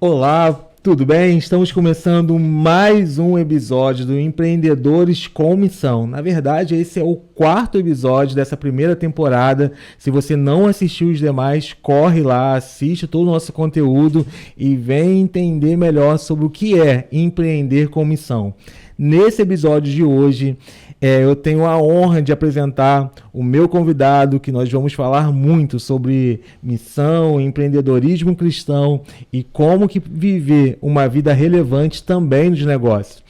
Olá, tudo bem? Estamos começando mais um episódio do Empreendedores com Missão. Na verdade, esse é o quarto episódio dessa primeira temporada. Se você não assistiu os demais, corre lá, assiste todo o nosso conteúdo e vem entender melhor sobre o que é empreender com missão. Nesse episódio de hoje, eu tenho a honra de apresentar o meu convidado, que nós vamos falar muito sobre missão, empreendedorismo cristão e como que viver uma vida relevante também nos negócios.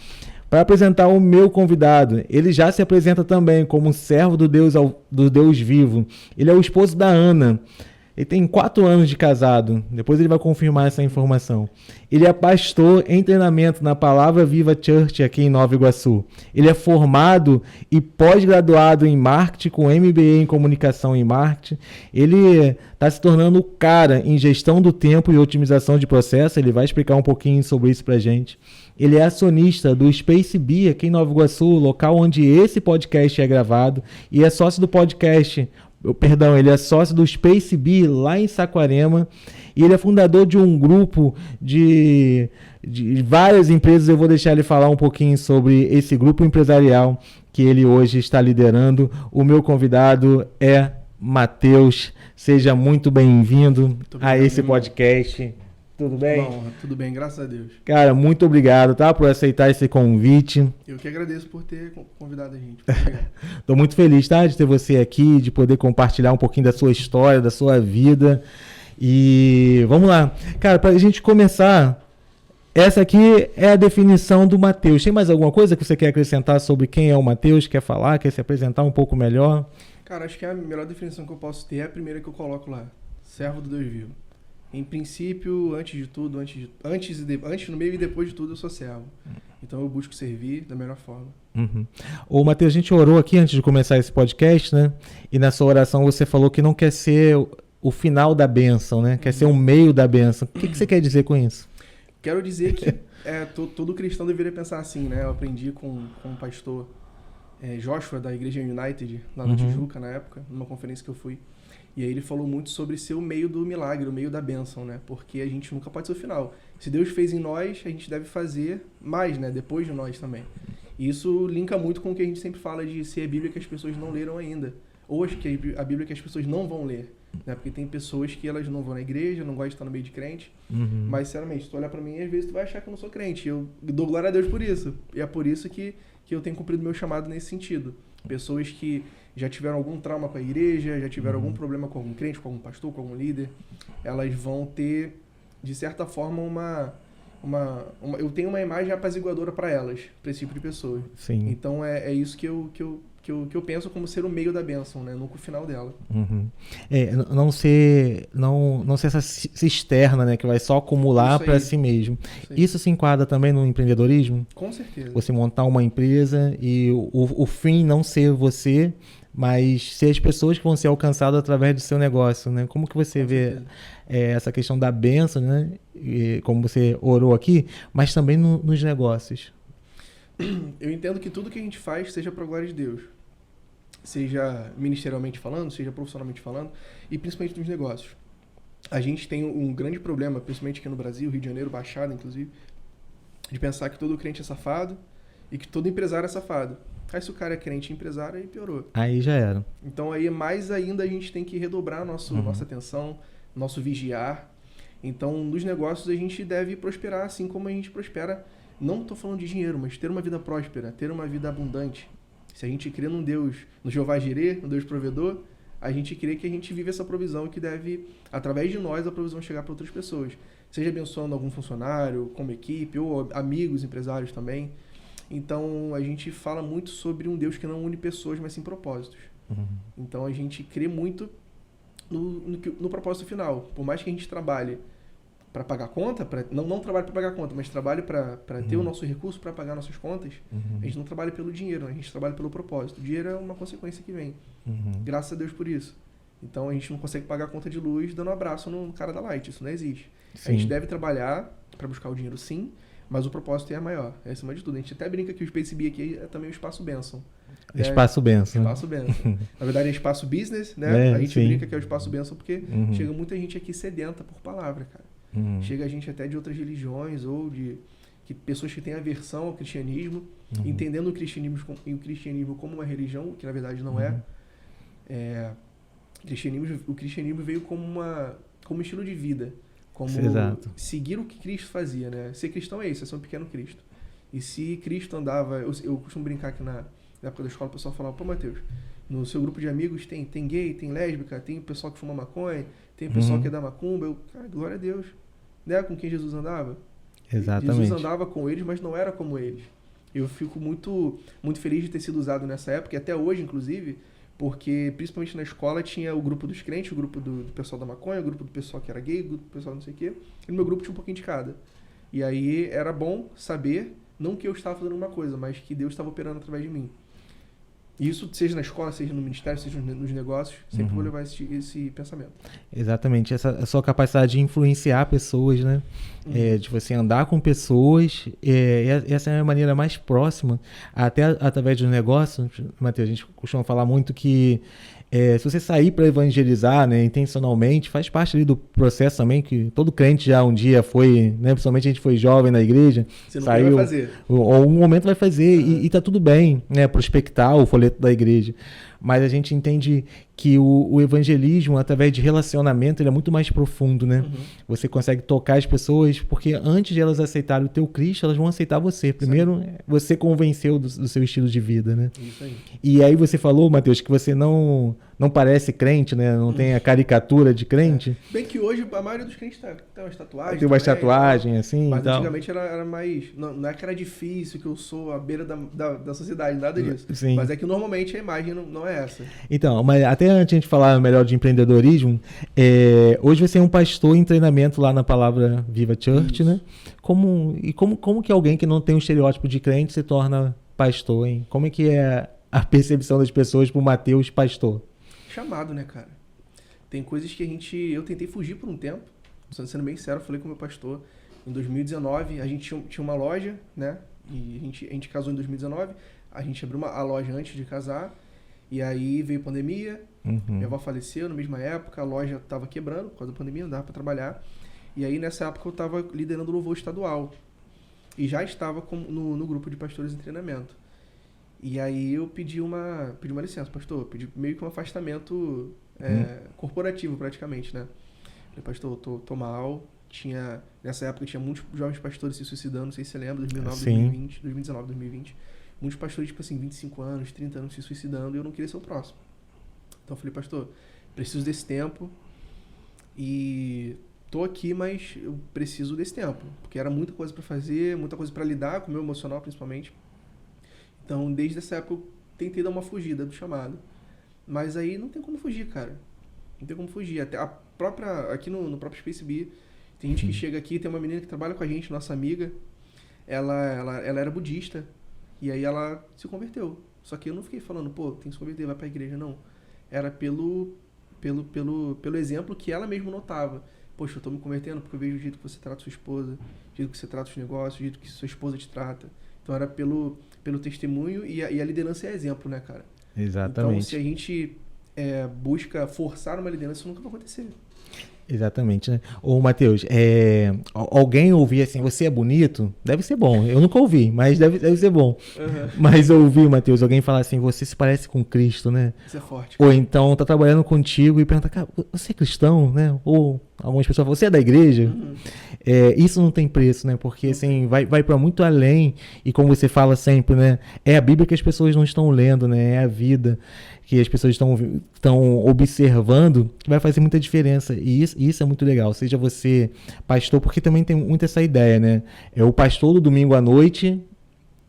Para apresentar o meu convidado, ele já se apresenta também como servo do Deus vivo. Ele é o esposo da Ana. Ele tem 4 anos de casado, depois ele vai confirmar essa informação. Ele é pastor em treinamento na Palavra Viva Church aqui em Nova Iguaçu. Ele é formado e pós-graduado em marketing com MBA em comunicação e marketing. Ele está se tornando o cara em gestão do tempo e otimização de processo. Ele vai explicar um pouquinho sobre isso pra gente. Ele é acionista do Space Bee aqui em Nova Iguaçu, local onde esse podcast é gravado, e é sócio do podcast... ele é sócio do Space Bee lá em Saquarema e ele é fundador de um grupo de várias empresas. Eu vou deixar ele falar um pouquinho sobre esse grupo empresarial que ele hoje está liderando. O meu convidado é Matheus. Seja muito bem-vindo a esse podcast. Tudo bem? Bom, tudo bem, graças a Deus. Cara, muito obrigado, tá? Por aceitar esse convite. Eu que agradeço por ter convidado a gente. Tô muito feliz, tá? De ter você aqui, de poder compartilhar um pouquinho da sua história, da sua vida. E vamos lá. Cara, pra gente começar, essa aqui é a definição do Matheus. Tem mais alguma coisa que você quer acrescentar sobre quem é o Matheus? Quer falar? Quer se apresentar um pouco melhor? Cara, acho que a melhor definição que eu posso ter é a primeira que eu coloco lá. Servo do Deus vivo. Em princípio, antes de tudo, antes, no meio e depois de tudo, eu sou servo. Então eu busco servir da melhor forma. Uhum. Ô, Matheus, a gente orou aqui antes de começar esse podcast, né? E na sua oração você falou que não quer ser o final da bênção, né? Quer ser o meio da bênção. O que você quer dizer com isso? Quero dizer que todo cristão deveria pensar assim, né? Eu aprendi com o pastor Joshua, da Igreja United, lá na Tijuca, na época, numa conferência que eu fui. E aí ele falou muito sobre ser o meio do milagre, o meio da bênção, né? Porque a gente nunca pode ser o final. Se Deus fez em nós, a gente deve fazer mais, né? Depois de nós também. E isso linka muito com o que a gente sempre fala de ser a Bíblia que as pessoas não leram ainda. Ou a Bíblia que as pessoas não vão ler, né? Porque tem pessoas que elas não vão na igreja, não gostam de estar no meio de crente. Mas, sinceramente, se tu olhar pra mim, às vezes tu vai achar que eu não sou crente. Eu dou glória a Deus por isso. E é por isso que eu tenho cumprido meu chamado nesse sentido. Pessoas que já tiveram algum trauma com a igreja, já tiveram algum problema com algum crente, com algum pastor, com algum líder, elas vão ter, de certa forma, eu tenho uma imagem apaziguadora para elas, para esse tipo de pessoa. Sim. Então é isso que eu penso como ser o meio da bênção, né? Nunca o final dela. Não ser essa cisterna, né? Que vai só acumular para si mesmo. Isso se enquadra também no empreendedorismo? Com certeza. Você montar uma empresa e o fim não ser você, mas ser as pessoas que vão ser alcançadas através do seu negócio, né? Como que você vê essa questão da bênção, né? E como você orou aqui, mas também nos negócios? Eu entendo que tudo que a gente faz seja para a glória de Deus. Seja ministerialmente falando, seja profissionalmente falando, e principalmente nos negócios. A gente tem um grande problema, principalmente aqui no Brasil, Rio de Janeiro, Baixada, inclusive, de pensar que todo crente é safado e que todo empresário é safado. Aí se o cara é crente e empresário, aí piorou. Aí já era. Então aí mais ainda a gente tem que redobrar nossa atenção, nosso vigiar. Então nos negócios a gente deve prosperar assim como a gente prospera. Não estou falando de dinheiro, mas ter uma vida próspera, ter uma vida abundante. Se a gente crê num Deus, no Jeová Jireh, no Deus provedor, a gente crê que a gente vive essa provisão e que deve, através de nós, a provisão chegar para outras pessoas. Seja abençoando algum funcionário, como equipe, ou amigos, empresários também. Então, a gente fala muito sobre um Deus que não une pessoas, mas sim propósitos. Então, a gente crê muito no propósito final. Por mais que a gente trabalhe para pagar conta, não trabalhe para pagar conta, mas trabalhe para ter o nosso recurso para pagar nossas contas, a gente não trabalha pelo dinheiro, a gente trabalha pelo propósito. O dinheiro é uma consequência que vem. Graças a Deus por isso. Então, a gente não consegue pagar a conta de luz dando um abraço no cara da Light. Isso não existe. Sim. A gente deve trabalhar para buscar o dinheiro, sim, mas o propósito é maior, é acima de tudo. A gente até brinca que o Space Bee aqui é também o espaço bênção. Espaço bênção. Espaço bênção. Na verdade é espaço business, né? A gente brinca que é o espaço bênção porque chega muita gente aqui sedenta por palavra, cara. Chega a gente até de outras religiões ou de pessoas que têm aversão ao cristianismo, entendendo o cristianismo como uma religião, que na verdade não é. O cristianismo veio como estilo de vida, como seguir o que Cristo fazia, né? Ser cristão é isso, é ser um pequeno Cristo. E se Cristo andava... Eu costumo brincar que na época da escola o pessoal falava, pô, Mateus, no seu grupo de amigos tem gay, tem lésbica, tem o pessoal que fuma maconha, tem o pessoal que é da macumba. Cara, glória a Deus. Né? Com quem Jesus andava? Exatamente. Jesus andava com eles, mas não era como eles. Eu fico muito, muito feliz de ter sido usado nessa época, e até hoje, inclusive, porque principalmente na escola tinha o grupo dos crentes, o grupo do pessoal da maconha, o grupo do pessoal que era gay, o grupo do pessoal não sei o quê. E no meu grupo tinha um pouquinho de cada. E aí era bom saber, não que eu estava fazendo uma coisa, mas que Deus estava operando através de mim. Isso, seja na escola, seja no ministério, seja nos negócios, sempre vou levar esse pensamento. Exatamente, a sua capacidade de influenciar pessoas, né? De você andar com pessoas, essa é a maneira mais próxima, até através dos negócios. Mateus, a gente costuma falar muito que se você sair para evangelizar, né, intencionalmente, faz parte ali do processo também, que todo crente já um dia foi, né, principalmente a gente foi jovem na igreja, você não vai fazer. Ou um momento vai fazer, e tá tudo bem, né, prospectar o folheto da igreja. Mas a gente entende que o evangelismo, através de relacionamento, ele é muito mais profundo, né? Você consegue tocar as pessoas, porque antes de elas aceitarem o teu Cristo, elas vão aceitar você. Primeiro, você convenceu do seu estilo de vida, né? Isso aí. E aí você falou, Mateus, que você não parece crente, né? Não tem a caricatura de crente. Bem que hoje a maioria dos crentes tem umas tatuagens. Tem umas tatuagens, assim. Mas antigamente era mais... Não é que era difícil, que eu sou à beira da sociedade, nada disso. Sim. Mas é que normalmente a imagem não é essa. Então, mas até antes de a gente falar melhor de empreendedorismo, hoje você é um pastor em treinamento lá na Palavra Viva Church, né? Como que alguém que não tem um estereótipo de crente se torna pastor, hein? Como é que é a percepção das pessoas pro Mateus pastor? Chamado, né, cara? Tem coisas que eu tentei fugir por um tempo, sendo bem sincero, eu falei com o meu pastor, em 2019, a gente tinha uma loja, né? E a gente casou em 2019, a gente abriu a loja antes de casar, e aí veio pandemia, minha avó faleceu na mesma época, a loja estava quebrando por causa da pandemia, não dava para trabalhar. E aí nessa época eu estava liderando o louvor estadual. E já estava no grupo de pastores em treinamento. E aí eu pedi uma licença, pastor, pedi meio que um afastamento corporativo praticamente, né? Falei, pastor, tô mal. Nessa época tinha muitos jovens pastores se suicidando, não sei se você lembra, 2019, 2020. Muitos pastores, tipo assim, 25 anos, 30 anos se suicidando, e eu não queria ser o próximo. Então eu falei, pastor, preciso desse tempo e tô aqui, mas eu preciso desse tempo, porque era muita coisa para fazer, muita coisa para lidar com o meu emocional, principalmente. Então, desde essa época, eu tentei dar uma fugida do chamado. Mas aí não tem como fugir, cara. Não tem como fugir. Até aqui no próprio Space Bee, tem gente que chega aqui, tem uma menina que trabalha com a gente, nossa amiga, ela era budista, e aí ela se converteu. Só que eu não fiquei falando, pô, tem que se converter, vai pra igreja, não. Era pelo exemplo que ela mesma notava. Poxa, eu tô me convertendo porque eu vejo o jeito que você trata sua esposa, o jeito que você trata os negócios, o jeito que sua esposa te trata. Então era pelo testemunho, e a liderança é exemplo, né, cara? Exatamente. Então, se a gente busca forçar uma liderança, isso nunca vai acontecer. Exatamente, né? Ô, Mateus, alguém ouvir assim, você é bonito? Deve ser bom. Eu nunca ouvi, mas deve ser bom. Mas eu ouvi, Mateus, alguém falar assim, você se parece com Cristo, né? Isso é forte. Ou então tá trabalhando contigo e pergunta, cara, você é cristão, né? Ou algumas pessoas falam, você é da igreja? Isso não tem preço, né? Porque assim, vai para muito além. E como você fala sempre, né? É a Bíblia que as pessoas não estão lendo, né? É a vida que as pessoas estão observando, que vai fazer muita diferença. E isso é muito legal. Seja você pastor, porque também tem muito essa ideia, né? É o pastor do domingo à noite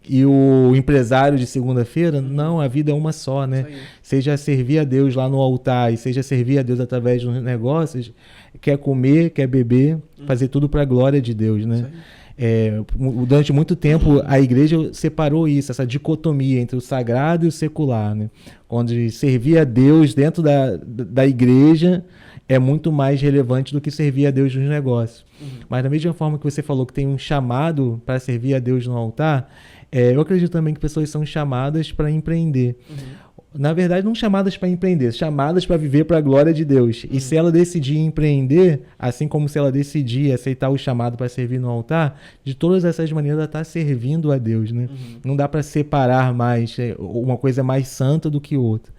e o empresário de segunda-feira. Não, a vida é uma só, né? Seja servir a Deus lá no altar e seja servir a Deus através dos negócios, quer comer, quer beber, fazer tudo para a glória de Deus, né? Durante muito tempo a igreja separou isso, essa dicotomia entre o sagrado e o secular, né? Onde servir a Deus dentro da igreja é muito mais relevante do que servir a Deus nos negócios. Mas da mesma forma que você falou que tem um chamado para servir a Deus no altar, eu acredito também que pessoas são chamadas para empreender. Na verdade, não chamadas para empreender, chamadas para viver para a glória de Deus. E se ela decidir empreender, assim como se ela decidir aceitar o chamado para servir no altar, de todas essas maneiras ela está servindo a Deus, né? Não dá para separar mais, uma coisa é mais santa do que outra.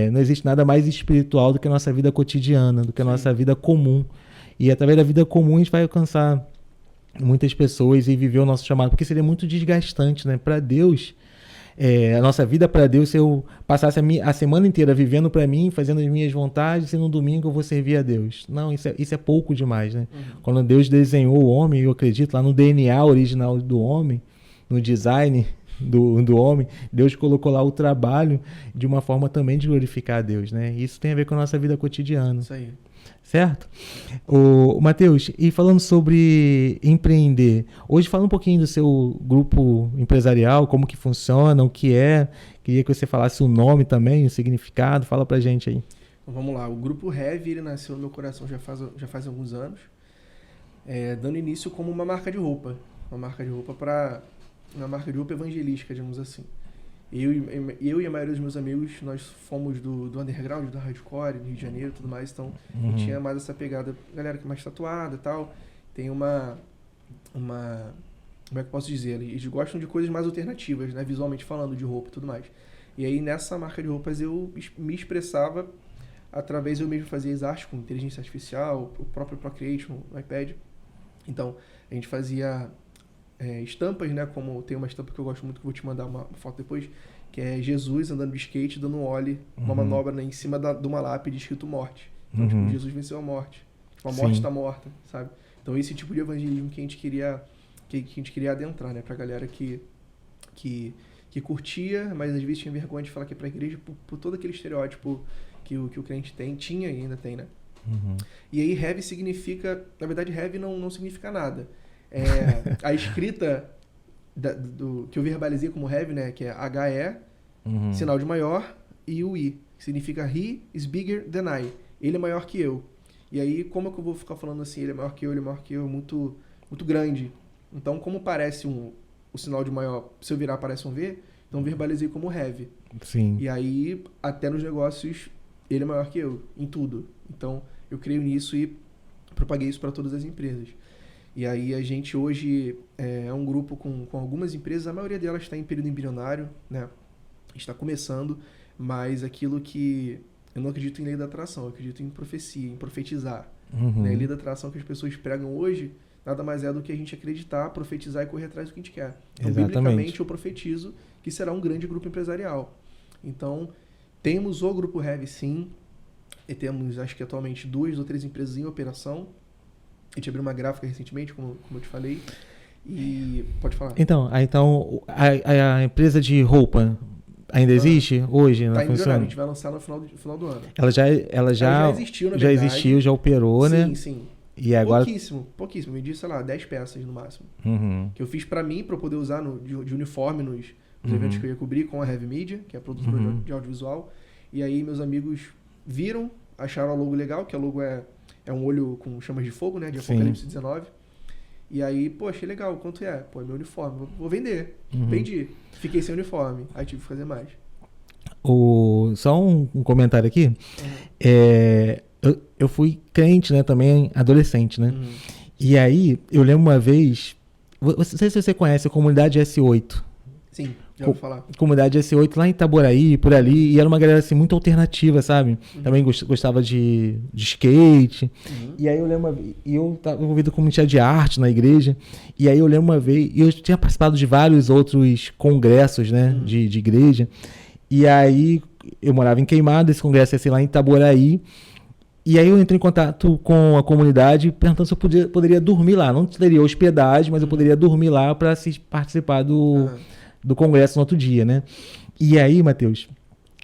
Não existe nada mais espiritual do que a nossa vida cotidiana, do que a nossa vida comum. E através da vida comum a gente vai alcançar muitas pessoas e viver o nosso chamado, porque seria muito desgastante, né? Para Deus... a nossa vida para Deus, se eu passasse a semana inteira vivendo para mim, fazendo as minhas vontades, e no domingo eu vou servir a Deus. Não, isso é pouco demais, né? Quando Deus desenhou o homem, eu acredito, lá no DNA original do homem, no design do homem, Deus colocou lá o trabalho de uma forma também de glorificar a Deus, né? Isso tem a ver com a nossa vida cotidiana. Isso aí. Certo? O Matheus, e falando sobre empreender, hoje fala um pouquinho do seu grupo empresarial, como que funciona, o que é. Queria que você falasse o nome também, o significado. Fala pra gente aí. Então, vamos lá. O Grupo Heavy, ele nasceu no meu coração já faz alguns anos, dando início como uma marca de roupa. Uma marca de roupa evangelística, digamos assim. Eu e a maioria dos meus amigos, nós fomos do underground, do hardcore, do Rio de Janeiro e tudo mais, então tinha mais essa pegada, galera que é mais tatuada e tal, tem uma como é que eu posso dizer, eles gostam de coisas mais alternativas, né, visualmente falando, de roupa e tudo mais. E aí nessa marca de roupas eu me expressava através, eu mesmo fazia as artes com inteligência artificial, o próprio Procreate no iPad, então a gente fazia... estampas, né? Como tem uma estampa que eu gosto muito, que eu vou te mandar uma foto depois, que é Jesus andando de skate, dando um ollie, uma manobra, né, em cima de uma lápide escrito morte. Então, tipo, Jesus venceu a morte. Tipo, a morte está morta, sabe? Então, esse tipo de evangelismo que a gente queria adentrar, né? Pra galera que curtia, mas às vezes tinha vergonha de falar que é pra igreja por todo aquele estereótipo que o crente tinha e ainda tem, né? E aí, heavy significa... Na verdade, heavy não significa nada. A escrita que eu verbalizei como heavy, né, que é HE, sinal de maior, e o I, que significa He is bigger than I. Ele é maior que eu. E aí, como é que eu vou ficar falando assim, ele é maior que eu, muito, muito grande. Então, como parece o sinal de maior, se eu virar parece um V, então verbalizei como heavy. Sim. E aí, até nos negócios, ele é maior que eu, em tudo. Então, eu creio nisso e propaguei isso para todas as empresas. E aí a gente hoje é um grupo com algumas empresas, a maioria delas está em período embrionário, né? Está começando, mas aquilo que... Eu não acredito em lei da atração, eu acredito em profecia, em profetizar. Né? Lei da atração que as pessoas pregam hoje, nada mais é do que a gente acreditar, profetizar e correr atrás do que a gente quer. Então, biblicamente, eu profetizo que será um grande grupo empresarial. Então, temos o Grupo Heavy, sim, e temos, acho que atualmente, 2 ou 3 empresas em operação. A gente abriu uma gráfica recentemente, como eu te falei, e pode falar. Então a empresa de roupa ainda existe hoje? Tá embrionando, a gente vai lançar no final do ano. Ela já existiu, na verdade. Já existiu, já operou, né? Sim. E agora... Pouquíssimo. Me disse, sei lá, 10 peças no máximo. Que eu fiz pra mim, pra eu poder usar de uniforme nos eventos que eu ia cobrir com a Heavy Media, que é a produtora de audiovisual. E aí meus amigos viram, acharam a logo legal, que a logo é um olho com chamas de fogo, né? De Apocalipse 19. E aí, pô, achei legal. Quanto é? Pô, é meu uniforme. Vou vender. Vendi. Fiquei sem uniforme. Aí tive que fazer mais. Só um comentário aqui. Eu fui crente, né? Também adolescente, né? E aí, eu lembro uma vez... Não sei se você conhece a comunidade S8. Sim, já vou falar. Comunidade S8 lá em Itaboraí, por ali, e era uma galera assim muito alternativa, sabe? Também gostava de skate. E aí eu lembro eu estava envolvido com comunidade de arte na igreja, e aí eu lembro uma vez, e eu tinha participado de vários outros congressos, né, de igreja, e aí eu morava em Queimado, esse congresso ia ser lá em Itaboraí, e aí eu entrei em contato com a comunidade perguntando se eu poderia dormir lá. Não teria hospedagem, mas eu poderia dormir lá para participar do congresso no outro dia, né? E aí, Matheus,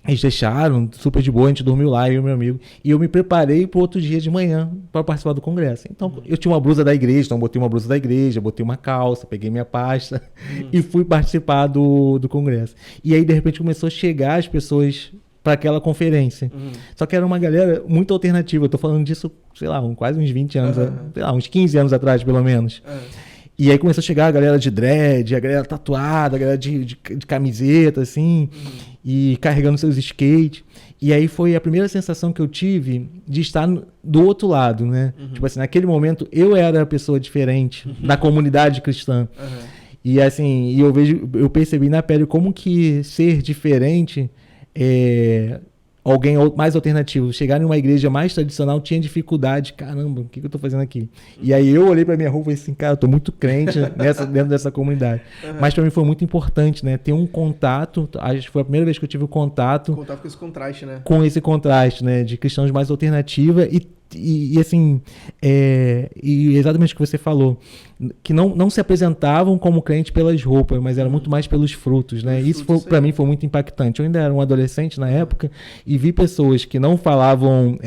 eles deixaram super de boa, a gente dormiu lá, eu e meu amigo, e eu me preparei para o outro dia de manhã para participar do congresso. Então, eu tinha uma blusa da igreja, então botei uma blusa da igreja, botei uma calça, peguei minha pasta e fui participar do congresso. E aí, de repente, começou a chegar as pessoas para aquela conferência. Só que era uma galera muito alternativa, eu tô falando disso, sei lá, quase uns 20 anos, sei lá, uns 15 anos atrás, pelo menos. E aí começou a chegar a galera de dread, a galera tatuada, a galera de camiseta, assim, e carregando seus skates. E aí foi a primeira sensação que eu tive de estar do outro lado, né? Tipo assim, naquele momento eu era a pessoa diferente da comunidade cristã. E assim, eu percebi na pele como que ser diferente alguém mais alternativo, chegar em uma igreja mais tradicional tinha dificuldade. Caramba, o que eu tô fazendo aqui? E aí eu olhei pra minha rua e falei assim, cara, eu tô muito crente dentro dessa comunidade. Mas pra mim foi muito importante, né? Ter um contato, acho que foi a primeira vez que eu tive o contato com esse contraste, né? Com esse contraste, né? De cristãos mais alternativa e assim, e exatamente o que você falou, que não se apresentavam como crente pelas roupas, mas era muito mais pelos frutos, né? Isso para mim foi muito impactante. Eu ainda era um adolescente na época e vi pessoas que não falavam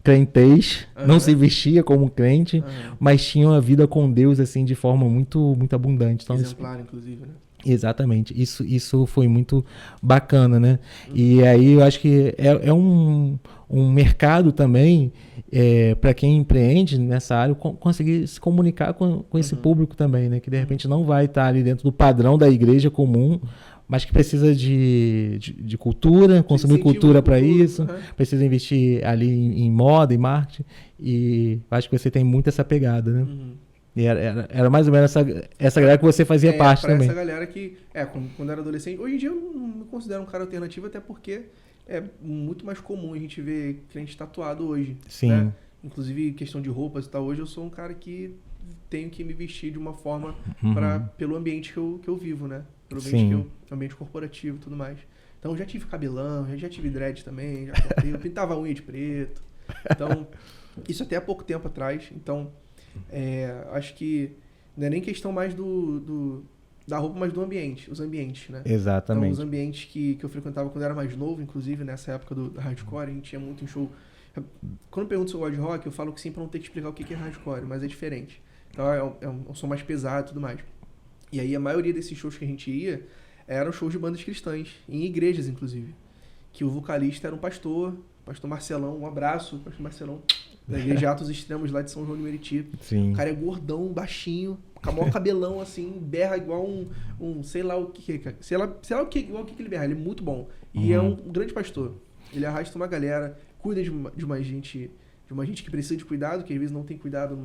crentez, não se vestia como crente, mas tinham a vida com Deus assim de forma muito, muito abundante. Então, exemplar, inclusive, né? Exatamente, isso foi muito bacana, né? E aí eu acho que é um mercado também para quem empreende nessa área conseguir se comunicar com esse público também, né? Que de repente não vai estar ali dentro do padrão da igreja comum, mas que precisa de cultura, consumir cultura para isso, precisa investir ali em moda, em marketing, e acho que você tem muito essa pegada, né? E era mais ou menos essa galera que você fazia parte também. Essa galera que, quando era adolescente, hoje em dia eu não me considero um cara alternativo, até porque é muito mais comum a gente ver cliente tatuado hoje. Sim. Né? Inclusive, questão de roupas e tal, hoje eu sou um cara que tenho que me vestir de uma forma pelo ambiente que eu vivo, né? Pelo ambiente ambiente corporativo e tudo mais. Então, eu já tive cabelão, já tive dread também, já cortei, eu pintava a unha de preto. Então, isso até há pouco tempo atrás. Então, acho que não é nem questão mais da roupa, mas do ambiente, os ambientes, né? Exatamente. Então, os ambientes que eu frequentava quando eu era mais novo, inclusive nessa época do hardcore, a gente ia muito em show. Quando eu pergunto se eu gosto de rock, eu falo que sim, pra não ter que explicar o que é hardcore, mas é diferente. Então é um som mais pesado e tudo mais. E aí a maioria desses shows que a gente ia eram shows de bandas cristãs, em igrejas inclusive. Que o vocalista era um pastor Marcelão, um abraço, pastor Marcelão, da igreja Atos Extremos lá de São João de Meriti. Sim. O cara é gordão, baixinho, com o maior cabelão assim, berra igual um sei lá o que, sei lá o que ele berra, ele é muito bom. E é um grande pastor. Ele arrasta uma galera, cuida de uma gente que precisa de cuidado, que às vezes não tem cuidado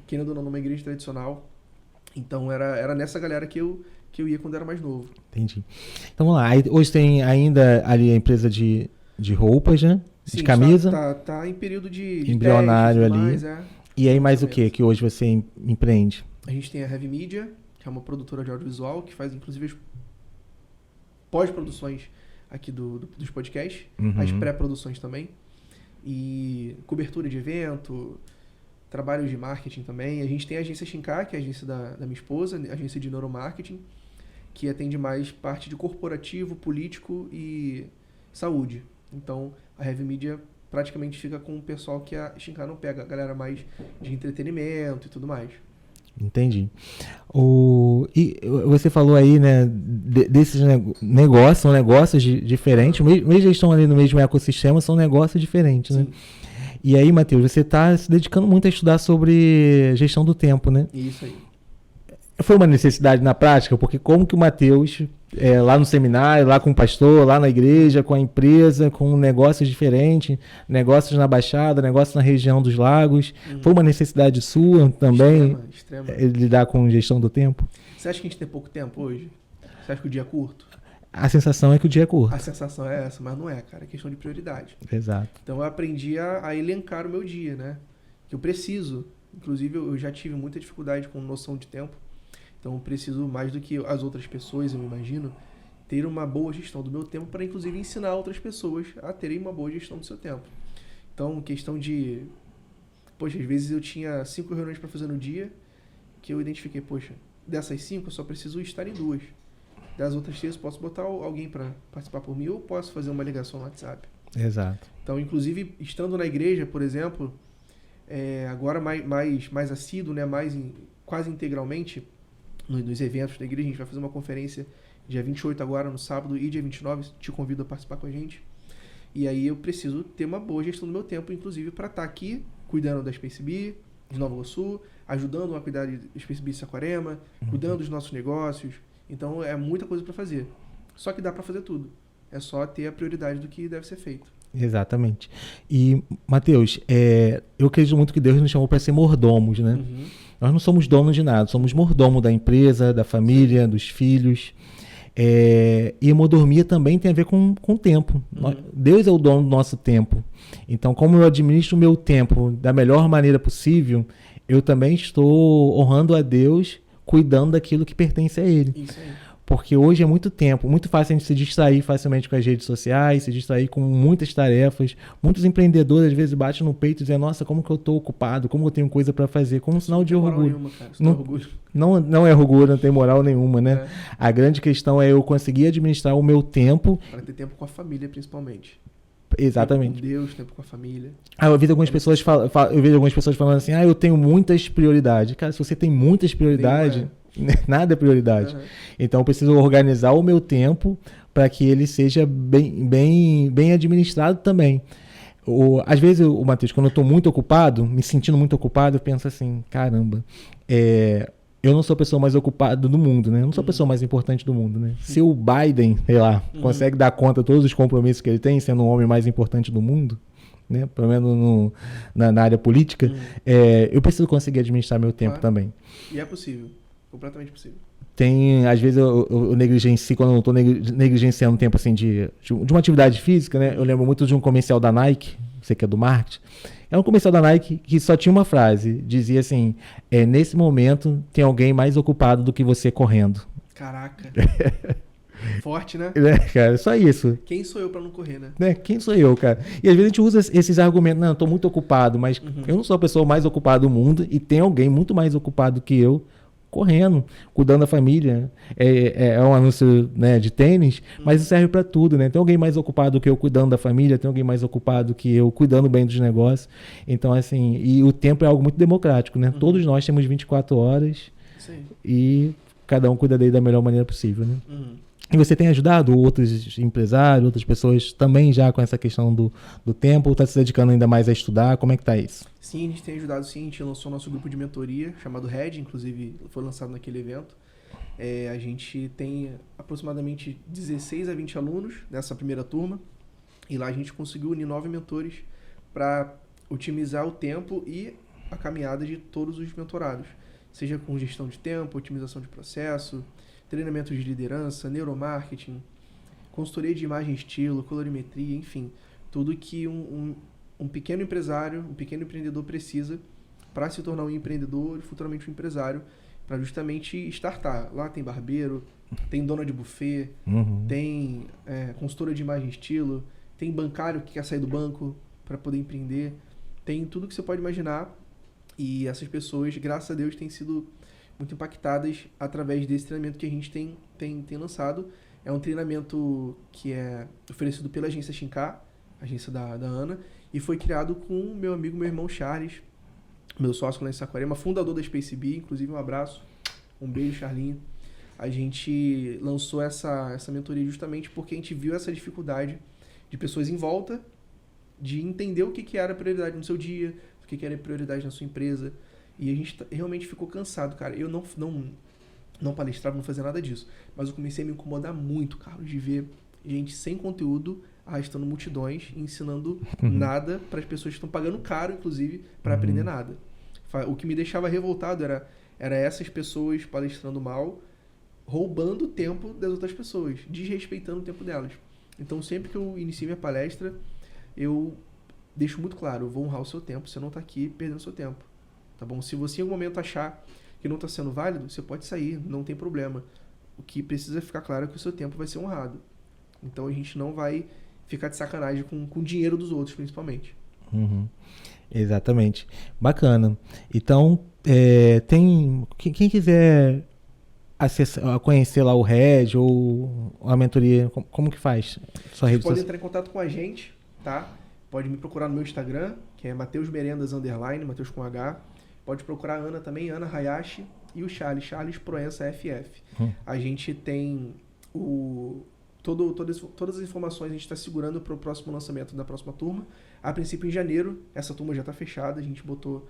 querendo ou não, numa igreja tradicional. Então era nessa galera que eu ia quando era mais novo. Entendi. Então vamos lá. Aí, hoje tem ainda ali a empresa de roupas, né? Sim, de camisa. Tá em período de embrionário ali. Mais, e aí mais o que hoje você empreende? A gente tem a Heavy Media, que é uma produtora de audiovisual, que faz inclusive as pós-produções aqui dos podcasts, as pré-produções também. E cobertura de evento, trabalhos de marketing também. A gente tem a agência Shinkai, que é a agência da minha esposa, a agência de neuromarketing, que atende mais parte de corporativo, político e saúde. Então, a Heavy Media praticamente fica com o pessoal que a Shinkai não pega, a galera mais de entretenimento e tudo mais. Entendi. E você falou aí, né, desses negócios, são negócios diferentes, mesmo eles estão ali no mesmo ecossistema, são negócios diferentes, né? E aí, Matheus, você está se dedicando muito a estudar sobre gestão do tempo, né? Isso aí. Foi uma necessidade na prática, porque como que o Matheus, lá no seminário, lá com o pastor, lá na igreja, com a empresa, com negócios diferentes, negócios na Baixada, negócios na região dos lagos, foi uma necessidade sua também extrema. Lidar com gestão do tempo? Você acha que a gente tem pouco tempo hoje? Você acha que o dia é curto? A sensação é que o dia é curto. A sensação é essa, mas não é, cara. É questão de prioridade. Exato. Então eu aprendi a elencar o meu dia, né? Que eu preciso. Inclusive eu já tive muita dificuldade com noção de tempo. Então eu preciso, mais do que as outras pessoas, eu imagino, ter uma boa gestão do meu tempo para, inclusive, ensinar outras pessoas a terem uma boa gestão do seu tempo. Então, questão de... Poxa, às vezes eu tinha 5 reuniões para fazer no dia, que eu identifiquei, poxa, dessas 5 eu só preciso estar em 2. Das outras 3 eu posso botar alguém para participar por mim ou posso fazer uma ligação no WhatsApp. Exato. Então, inclusive, estando na igreja, por exemplo, agora mais assíduo, né, quase integralmente, nos eventos da igreja, a gente vai fazer uma conferência dia 28 agora, no sábado, e dia 29, te convido a participar com a gente. E aí eu preciso ter uma boa gestão do meu tempo, inclusive para estar aqui cuidando da Space Bee, de Nova Iguaçu, ajudando a cuidar de Space Beach Saquarema, cuidando dos nossos negócios. Então é muita coisa para fazer. Só que dá para fazer tudo. É só ter a prioridade do que deve ser feito. Exatamente. E, Matheus, eu acredito muito que Deus nos chamou para ser mordomos, né? Uhum. Nós não somos donos de nada, somos mordomo da empresa, da família, dos filhos. E a mordomia também tem a ver com o tempo. Deus é o dono do nosso tempo. Então, como eu administro o meu tempo da melhor maneira possível, eu também estou honrando a Deus, cuidando daquilo que pertence a Ele. Isso aí. Porque hoje é muito tempo, muito fácil a gente se distrair facilmente com as redes sociais, se distrair com muitas tarefas. Muitos empreendedores às vezes batem no peito e dizem, nossa, como que eu estou ocupado, como eu tenho coisa para fazer, como um sinal de orgulho. Nenhuma, cara. Isso não é orgulho. Não é orgulho, não tem moral nenhuma, né? É. A grande questão é eu conseguir administrar o meu tempo. Para ter tempo com a família, principalmente. Exatamente. Tempo com Deus, tempo com a família. Eu vejo algumas pessoas falando assim, eu tenho muitas prioridades. Cara, se você tem muitas prioridades, nada é prioridade. Então eu preciso organizar o meu tempo para que ele seja bem administrado também. Às vezes, Matheus, quando eu estou muito ocupado, me sentindo muito ocupado, eu penso assim, caramba, eu não sou a pessoa mais ocupada do mundo, né? Eu não sou a pessoa mais importante do mundo, né? Se o Biden, sei lá, consegue dar conta de todos os compromissos que ele tem, sendo o homem mais importante do mundo, né? Pelo menos na área política, eu preciso conseguir administrar meu tempo também. E é possível. Completamente possível. Às vezes eu negligencio, quando eu estou negligenciando tempo assim, de uma atividade física, né? Eu lembro muito de um comercial da Nike, você que é do marketing. É um comercial da Nike que só tinha uma frase, dizia assim, nesse momento tem alguém mais ocupado do que você correndo. Caraca. Forte, né? Cara, só isso. Quem sou eu pra não correr, né? Quem sou eu, cara? E às vezes a gente usa esses argumentos, não, eu tô muito ocupado, mas eu não sou a pessoa mais ocupada do mundo e tem alguém muito mais ocupado que eu correndo, cuidando da família. É um anúncio, né, de tênis, mas isso serve para tudo, né? Tem alguém mais ocupado que eu cuidando da família, tem alguém mais ocupado que eu cuidando bem dos negócios. Então, assim, e o tempo é algo muito democrático, né? Todos nós temos 24 horas. Sim. E cada um cuida dele da melhor maneira possível, né? E você tem ajudado outros empresários, outras pessoas também já com essa questão do tempo, ou está se dedicando ainda mais a estudar? Como é que está isso? Sim, a gente tem ajudado sim. A gente lançou nosso grupo de mentoria, chamado Red, inclusive foi lançado naquele evento. A gente tem aproximadamente 16 a 20 alunos nessa primeira turma. E lá a gente conseguiu unir 9 mentores para otimizar o tempo e a caminhada de todos os mentorados. Seja com gestão de tempo, otimização de processo, treinamento de liderança, neuromarketing, consultoria de imagem e estilo, colorimetria, enfim, tudo que um pequeno empresário, um pequeno empreendedor precisa para se tornar um empreendedor e futuramente um empresário, para justamente startar. Lá tem barbeiro, tem dona de buffet, tem consultora de imagem e estilo, tem bancário que quer sair do banco para poder empreender, tem tudo que você pode imaginar. E essas pessoas, graças a Deus, têm sido muito impactadas através desse treinamento que a gente tem lançado. É um treinamento que é oferecido pela agência Shinká, agência da Ana, e foi criado com o meu amigo, meu irmão Charles, meu sócio lá em Saquarema, fundador da Space Bee, inclusive um abraço, um beijo, Charlinho. A gente lançou essa mentoria justamente porque a gente viu essa dificuldade de pessoas em volta de entender o que era prioridade no seu dia, o que era prioridade na sua empresa. E a gente realmente ficou cansado, cara. Eu não palestrava, não fazia nada disso. Mas eu comecei a me incomodar muito, Carlos, de ver gente sem conteúdo arrastando multidões e ensinando nada para as pessoas que estão pagando caro, inclusive, para aprender nada. O que me deixava revoltado era essas pessoas palestrando mal, roubando o tempo das outras pessoas, desrespeitando o tempo delas. Então, sempre que eu inicio minha palestra, eu deixo muito claro, eu vou honrar o seu tempo, você não está aqui perdendo o seu tempo. Tá bom? Se você em algum momento achar que não está sendo válido, você pode sair, não tem problema. O que precisa ficar claro é que o seu tempo vai ser honrado. Então a gente não vai ficar de sacanagem com o dinheiro dos outros, principalmente. Exatamente. Bacana. Então, quem quiser conhecer lá o Red ou a mentoria, como que faz? Vocês podem entrar em contato com a gente, tá? Pode me procurar no meu Instagram, que é Matheus Merendas _, Matheus com H. Pode procurar a Ana também, Ana Hayashi, e o Charles Proença FF. A gente tem todas as informações a gente está segurando para o próximo lançamento da próxima turma. A princípio, em janeiro, essa turma já está fechada, a gente botou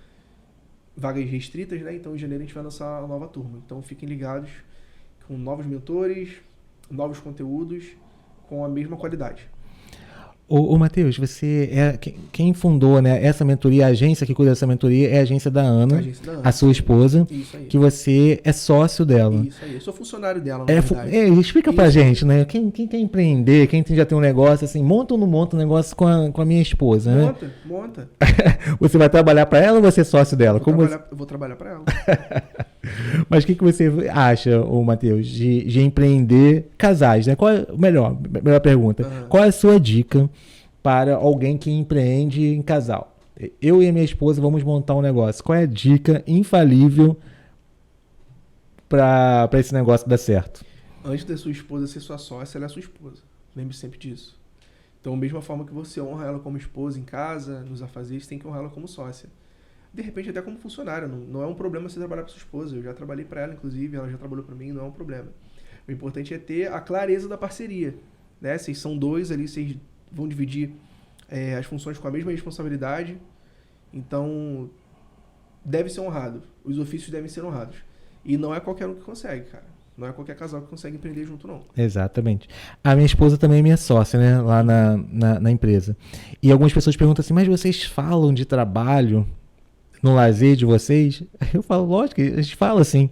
vagas restritas, né? Então, em janeiro a gente vai lançar a nova turma. Então, fiquem ligados com novos mentores, novos conteúdos, com a mesma qualidade. Ô Matheus, você quem fundou, né, essa mentoria, a agência que cuida dessa mentoria é a agência da Ana, a sua esposa, Isso aí. que você é sócio dela. Isso aí, eu sou funcionário dela, na verdade. Explica pra gente, né? Quem quer empreender, quem já tem um negócio assim, monta ou não monta um negócio com a minha esposa, né? Monta. Você vai trabalhar pra ela ou você é sócio dela? Eu vou trabalhar pra ela. Mas o que você acha, ô Matheus, de empreender casais, né? Melhor pergunta, qual é a sua dica para alguém que empreende em casal? Eu e a minha esposa vamos montar um negócio. Qual é a dica infalível para esse negócio dar certo? Antes da sua esposa ser sua sócia, ela é sua esposa. Lembre sempre disso. Então, da mesma forma que você honra ela como esposa em casa, nos afazeres, tem que honrar ela como sócia. De repente, até como funcionária. Não é um problema você trabalhar para sua esposa. Eu já trabalhei para ela, inclusive, ela já trabalhou para mim, não é um problema. O importante é ter a clareza da parceria, né? Vocês são dois ali, vocês vão dividir as funções com a mesma responsabilidade. Então, deve ser honrado. Os ofícios devem ser honrados. E não é qualquer um que consegue, cara. Não é qualquer casal que consegue empreender junto, não. Exatamente. A minha esposa também é minha sócia, né? Lá na empresa. E algumas pessoas perguntam assim, mas vocês falam de trabalho no lazer de vocês? Eu falo, lógico, a gente fala assim.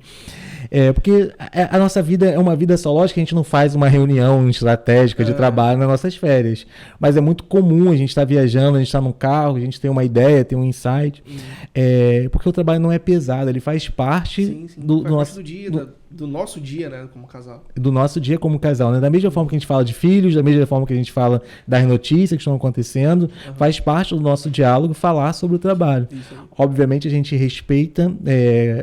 Porque a nossa vida é uma vida só. Lógico que a gente não faz uma reunião estratégica de trabalho nas nossas férias. Mas é muito comum a gente estar viajando, a gente estar num carro, a gente tem uma ideia, tem um insight. Porque o trabalho não é pesado, ele faz parte do nosso dia, do nosso dia, né, como casal. Do nosso dia como casal, né? Da mesma forma que a gente fala de filhos, da mesma forma que a gente fala das notícias que estão acontecendo, faz parte do nosso diálogo falar sobre o trabalho. Obviamente a gente respeita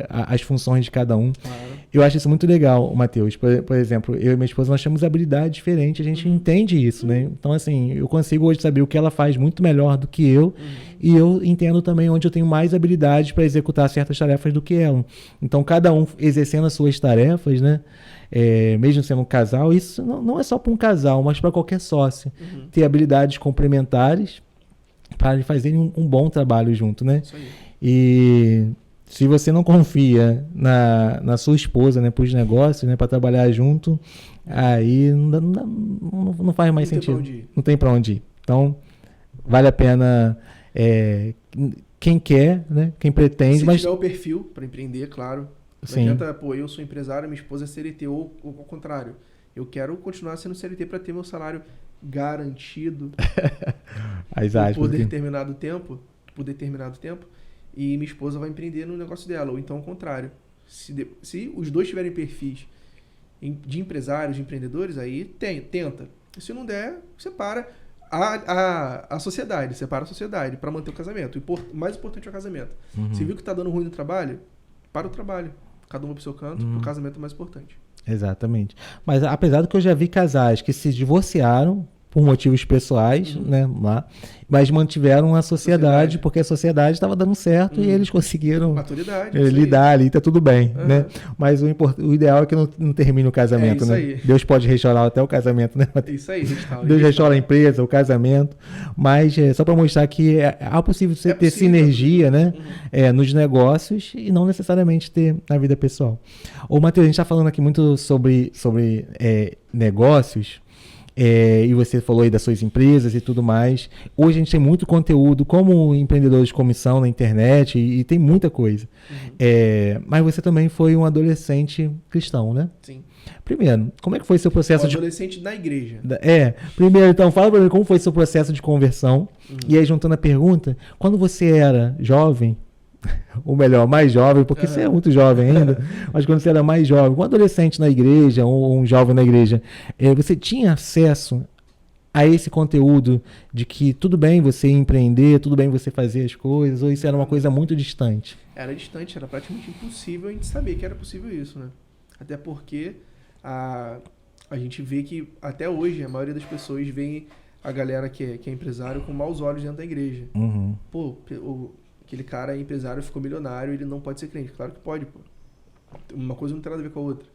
as funções de cada um. Claro. Eu acho isso muito legal, Matheus. Por exemplo, eu e minha esposa, nós temos habilidades diferentes, a gente entende isso, né? Então, assim, eu consigo hoje saber o que ela faz muito melhor do que eu, e eu entendo também onde eu tenho mais habilidades para executar certas tarefas do que ela. Então, cada um exercendo as suas tarefas, né? Mesmo sendo um casal, isso não é só para um casal, mas para qualquer sócio. Ter habilidades complementares para fazerem um bom trabalho junto, né? Isso aí. E se você não confia na sua esposa, né, para os negócios, né, para trabalhar junto, aí não faz mais sentido. Não tem para onde ir. Então, vale a pena quem quer, né, quem pretende. Se tiver o perfil para empreender, claro. Não adianta, eu sou empresário, minha esposa é CLT, ou ao contrário. Eu quero continuar sendo CLT para ter meu salário garantido por determinado tempo, e minha esposa vai empreender no negócio dela, ou então ao contrário. Se os dois tiverem perfis de empresários, de empreendedores, aí tenta. Se não der, separa a sociedade, para manter o casamento. O mais importante é o casamento. Se viu que está dando ruim no trabalho, para o trabalho. Cada um vai pro seu canto, o casamento é mais importante. Exatamente. Mas apesar do que eu já vi casais que se divorciaram por motivos pessoais, né, lá, mas mantiveram a sociedade porque a sociedade estava dando certo e eles conseguiram lidar ali, tá tudo bem, né? Mas o ideal é que não termine o casamento, né? Aí. Deus pode restaurar até o casamento, né? Isso aí, Deus restaura a empresa, o casamento, mas só para mostrar que é possível você ter sinergia, né? Nos negócios e não necessariamente ter na vida pessoal. Ô, Matheus, a gente está falando aqui muito sobre negócios. E você falou aí das suas empresas e tudo mais. Hoje a gente tem muito conteúdo como empreendedor de comissão na internet e tem muita coisa. Mas você também foi um adolescente cristão, né? Sim. Primeiro, como é que foi seu processo de... adolescente na igreja. Primeiro, então, fala pra mim como foi seu processo de conversão. E aí, juntando a pergunta, quando você era jovem, ou melhor, mais jovem, porque você é muito jovem ainda, mas quando você era mais jovem, um adolescente na igreja, ou um jovem na igreja, você tinha acesso a esse conteúdo de que tudo bem você empreender, tudo bem você fazer as coisas, ou isso era uma coisa muito distante? Era distante, era praticamente impossível a gente saber que era possível isso, né? Até porque a gente vê que até hoje a maioria das pessoas vê a galera que é empresário com maus olhos dentro da igreja. Pô, aquele cara é empresário, ficou milionário, ele não pode ser crente. Claro que pode, pô. Uma coisa não tem nada a ver com a outra.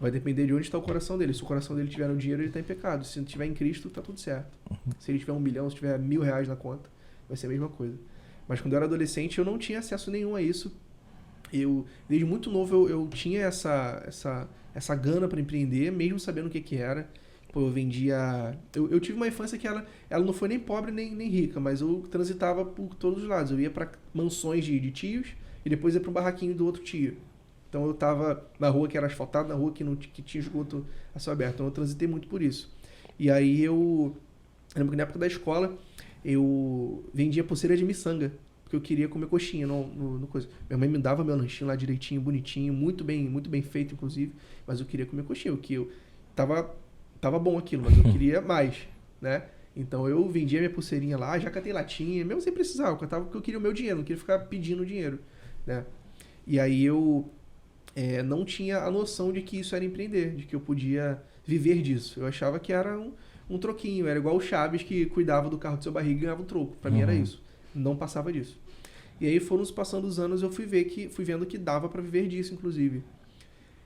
Vai depender de onde está o coração dele. Se o coração dele tiver no dinheiro, ele está em pecado. Se não tiver em Cristo, tá tudo certo. Se ele tiver 1 milhão, se tiver R$1.000 na conta, vai ser a mesma coisa. Mas quando eu era adolescente, eu não tinha acesso nenhum a isso. Desde muito novo, eu tinha essa gana para empreender, mesmo sabendo o que que era. Pô, eu vendia... Eu tive uma infância que ela não foi nem pobre nem rica, mas eu transitava por todos os lados. Eu ia para mansões de tios e depois ia para um barraquinho do outro tio. Então eu tava na rua que era asfaltada, na rua que tinha esgoto a céu aberto. Então eu transitei muito por isso. E aí eu lembro que na época da escola eu vendia pulseira de miçanga, porque eu queria comer coxinha no coisa. Minha mãe me dava meu lanchinho lá direitinho, bonitinho, muito bem feito, inclusive, mas eu queria comer coxinha, porque eu tava bom aquilo, mas eu queria mais, né? Então eu vendia minha pulseirinha lá, já catei latinha, mesmo sem precisar, eu catava porque eu queria o meu dinheiro, não queria ficar pedindo dinheiro, né? E aí eu não tinha a noção de que isso era empreender, de que eu podia viver disso. Eu achava que era um troquinho, era igual o Chaves que cuidava do carro do seu barriga e ganhava um troco. Pra mim era isso. Não passava disso. E aí foram se passando os anos, eu fui vendo que dava pra viver disso, inclusive.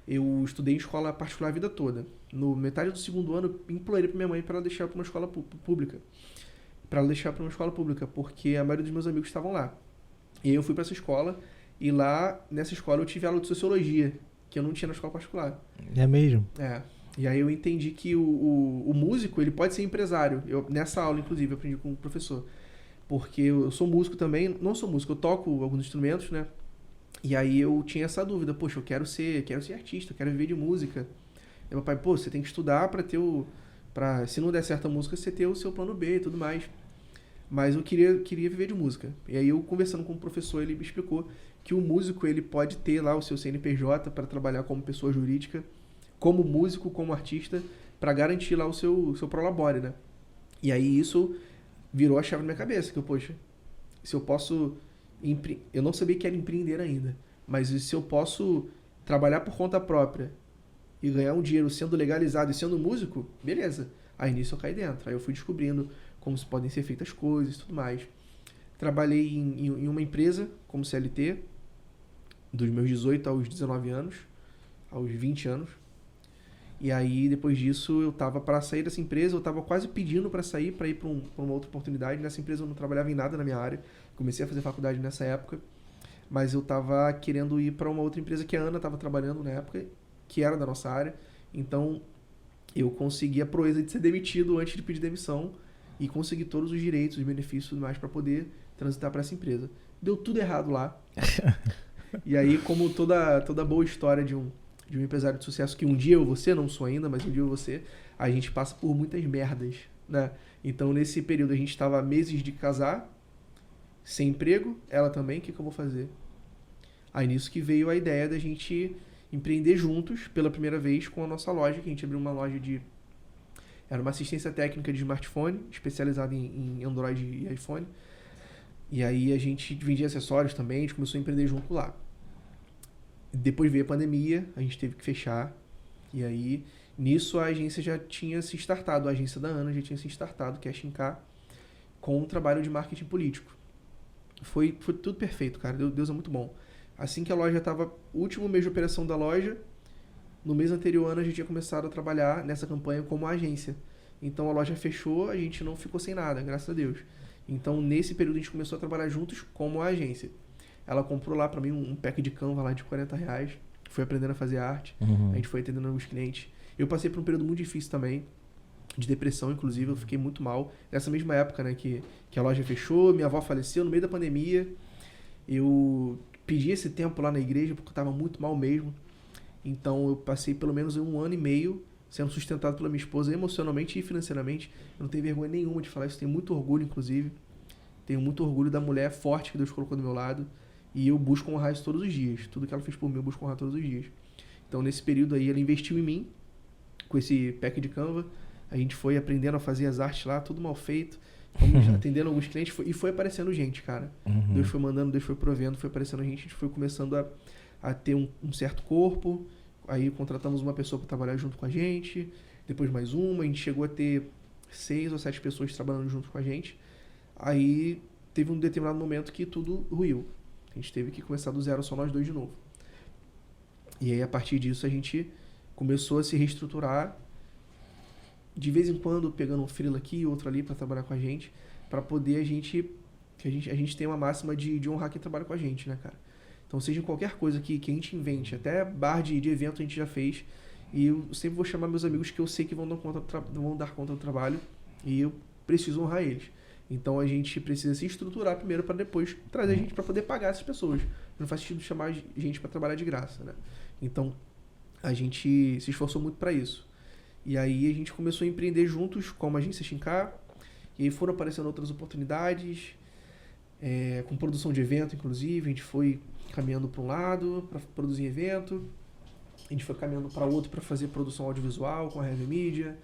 Eu estudei em escola particular a vida toda. No metade do segundo ano, eu implorei pra minha mãe para ela deixar pra uma escola pública. Para ela deixar pra uma escola pública, porque a maioria dos meus amigos estavam lá. E aí eu fui pra essa escola, e lá, nessa escola, eu tive aula de sociologia, que eu não tinha na escola particular. É mesmo? É. E aí eu entendi que o músico, ele pode ser empresário. Nessa aula, inclusive, eu aprendi com o professor. Porque eu sou músico também, não sou músico, eu toco alguns instrumentos, né? E aí eu tinha essa dúvida, poxa, eu quero ser artista, eu quero viver de música. E meu pai, pô, você tem que estudar pra ter se não der certa música, você ter o seu plano B e tudo mais. Mas eu queria viver de música. E aí eu, conversando com o professor, ele me explicou que o músico, ele pode ter lá o seu CNPJ para trabalhar como pessoa jurídica, como músico, como artista, para garantir lá o seu prolabore, né? E aí isso virou a chave na minha cabeça, que eu, poxa, se eu posso... Eu não sabia que era empreender ainda, mas se eu posso trabalhar por conta própria e ganhar um dinheiro sendo legalizado e sendo músico, beleza. Aí nisso eu caí dentro. Aí eu fui descobrindo como se podem ser feitas as coisas e tudo mais. Trabalhei em uma empresa como CLT, dos meus 18 aos 19 anos, aos 20 anos. E aí, depois disso, eu tava para sair dessa empresa, eu tava quase pedindo para sair, para ir para uma outra oportunidade. Nessa empresa eu não trabalhava em nada na minha área. Comecei a fazer faculdade nessa época, mas eu tava querendo ir para uma outra empresa que a Ana tava trabalhando na época, que era da nossa área. Então, eu consegui a proeza de ser demitido antes de pedir demissão e consegui todos os direitos, os benefícios e tudo mais para poder transitar para essa empresa. Deu tudo errado lá. E aí, como toda boa história de um empresário de sucesso, que um dia eu vou ser, não sou ainda, mas um dia eu vou ser, a gente passa por muitas merdas, né? Então, nesse período, a gente estava há meses de casar, sem emprego, ela também, o que eu vou fazer? Aí, nisso que veio a ideia da gente empreender juntos, pela primeira vez, com a nossa loja, que a gente abriu uma loja Era uma assistência técnica de smartphone, especializada em Android e iPhone. E aí, a gente vendia acessórios também, a gente começou a empreender junto lá. Depois veio a pandemia, a gente teve que fechar. E aí, nisso a agência já tinha se startado, a agência da Ana já tinha se startado, que é a Shinká, com um trabalho de marketing político. Foi tudo perfeito, cara. Deus é muito bom. Assim que a loja estava, último mês de operação da loja, no mês anterior, a Ana já tinha começado a trabalhar nessa campanha como agência. Então a loja fechou, a gente não ficou sem nada, graças a Deus. Então nesse período a gente começou a trabalhar juntos como agência. Ela comprou lá pra mim um pack de Canva lá de R$40. Fui aprendendo a fazer arte. A gente foi atendendo alguns clientes. Eu passei por um período muito difícil também, de depressão, inclusive. Eu fiquei muito mal. Nessa mesma época, né, que a loja fechou, minha avó faleceu no meio da pandemia. Eu pedi esse tempo lá na igreja porque eu tava muito mal mesmo. Então eu passei pelo menos 1 ano e meio sendo sustentado pela minha esposa emocionalmente e financeiramente. Eu não tenho vergonha nenhuma de falar isso. Tenho muito orgulho, inclusive. Tenho muito orgulho da mulher forte que Deus colocou do meu lado. E eu busco honrar isso todos os dias. Tudo que ela fez por mim, eu busco honrar todos os dias. Então, nesse período aí, ela investiu em mim, com esse pack de Canva. A gente foi aprendendo a fazer as artes lá, tudo mal feito. Fomos atendendo alguns clientes e foi aparecendo gente, cara. Deus foi mandando, Deus foi provendo, foi aparecendo gente. A gente foi começando a ter um certo corpo. Aí contratamos uma pessoa para trabalhar junto com a gente. Depois mais uma. A gente chegou a ter 6 ou 7 pessoas trabalhando junto com a gente. Aí teve um determinado momento que tudo ruiu. A gente teve que começar do zero, só nós dois de novo. E aí, a partir disso, a gente começou a se reestruturar, de vez em quando pegando um freela aqui e outro ali para trabalhar com a gente, para poder a gente tem uma máxima de honrar quem trabalha com a gente, né, cara? Então, seja qualquer coisa que a gente invente, até bar de evento a gente já fez, e eu sempre vou chamar meus amigos que eu sei que vão dar conta do trabalho, e eu preciso honrar eles. Então, a gente precisa se estruturar primeiro para depois trazer gente para poder pagar essas pessoas. Não faz sentido chamar gente para trabalhar de graça, né? Então, a gente se esforçou muito para isso. E aí a gente começou a empreender juntos como agência Shincar, e aí foram aparecendo outras oportunidades, com produção de evento, inclusive. A gente foi caminhando para um lado para produzir evento, a gente foi caminhando para outro para fazer produção audiovisual com a Heavy Media,